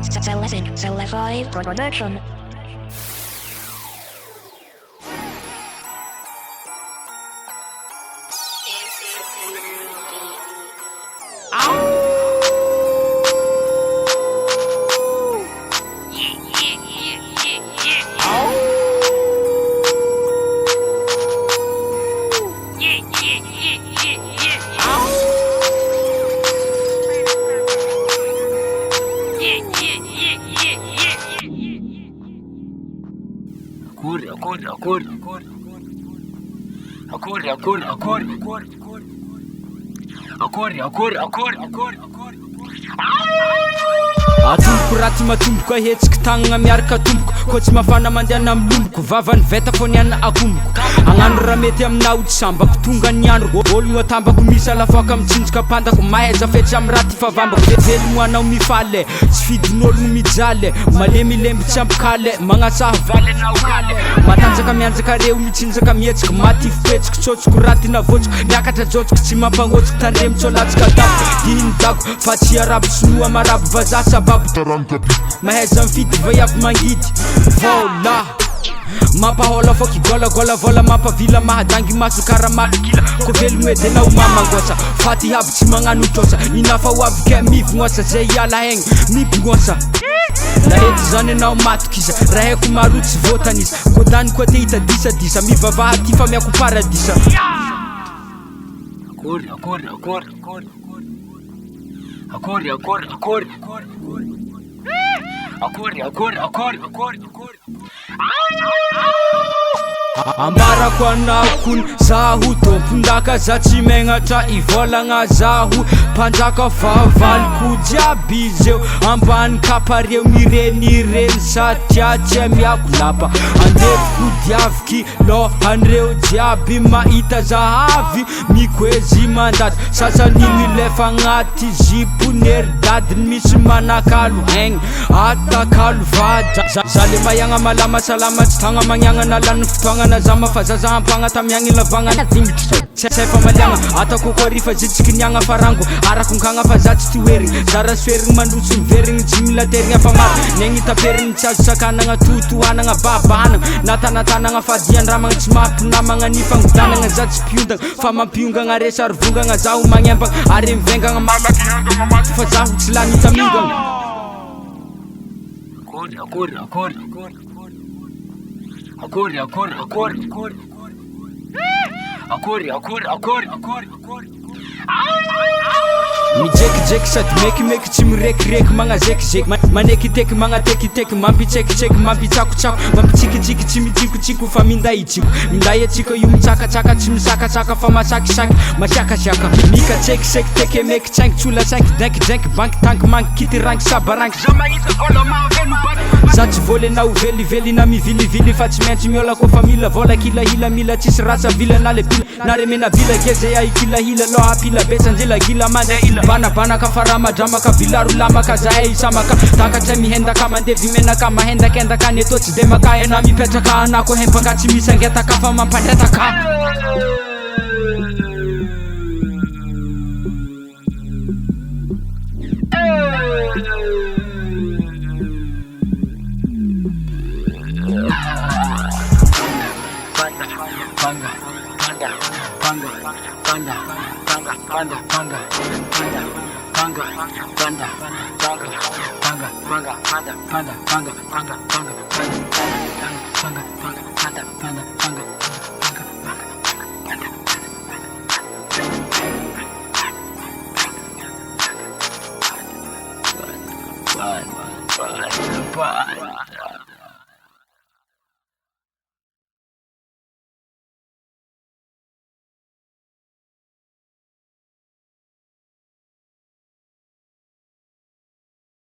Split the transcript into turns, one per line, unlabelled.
Lahety production.
Atomboko raty matomboko ahetsika tagnana miaraka tomboko koa tsy mafana mandeana milomboko vavany veta fo niana akomboko agnano raha mety amina oty sambako tonga ny andro ologno atambako misy alafoaka mitsinjika pandako mahaiza fetsy amy raty favambako velogno anao mifaly tsy fidin'ologno mijaly malemilemby tsy ampikaly magnasaha valy anao kaly matanjaka mianjaka reo mitsinjaka mietsika matifipetsika tsotsoko raty navotsiko miakatra jotsiko tsy mampangotsiko tandremo tsolatsika dabo diny dago fa tsy arabo sinoa marabo vazaha sababo mahaiza mifidy vaiavy mangidy vola mampahola fô kigolagola vola mampavila mahadangy maso karamakila ko velogno edy anao mamangosa faty aby tsy magnano trosa inafa ho avy ke mivognosa zay iala haigny mibognosa Lahety zany anao matokiza raha haiko maro tsy votanisa ko tany koa te hitadisadisa mivavaha ty fa miako paradisa ambarako anao kony zaho tompondaka za tsy megnatra ivolagna zaho mpanjaka vavaliko jiaby izeo ambany kapareo mirenireny satria tsy miako lapa andefiko diaviky lohanreo jiaby mahita zahavy mikoezy mandady sasaniny lefa agnaty ziponery dadiny misy manakalo haigny atakalo vada za le mayagna malama salama tsy tagna magnagna nalany fotoagna nazama fa zaza ampagna tamiagny lavagna tsy fa maliagna atako koa rifa zitsiky niagna farango arakonkagna fa za tsy toerigny zara soerigny mandrotsy miverigny tsy mila terigna fa maro niagny taperigny tsy azo sakanagna totoanagna babanagna natanatanagna fadiandramagna tsy mampinamagna ny fangodanagna za tsy piondagna fa mampiongagna resa ary vongagna zaho magnembagna ary mivengagna malakiandagna maty fa zaho tsy lany tamingagna mijekijeky sady mekimeky tsy mirekireky magnazekizeky manekiteky magnatekiteky mampitsekitseky mampitsakotsako mampitsikitsiky tsy mitsikotsiko fa minday itsiko minday atsika io mitsakatsaka tsy misakatsaka fa masakisaky masiakasiaka mikatsekiseky tekemeky tsaingy tsola sainky dainkidaiky banky tanky manky kitiranky sabaranky za mahita vola mahavelo za tsy volenao velively na mivilivily fa tsy maintsy miola koa fa mila vola kilahila mila tsisy rasa vila na le pila na remena vila geze ay kilahila loha pila betsanjela gila mandeila banabanaka faramadramaka vilaro lamaka zahay isamaka takatra mihendaka mandevy menaka mahendakendaka neto tsy de maka ena mipetraka anako hempaka tsy misy angetaka fa mampandretaka Panda.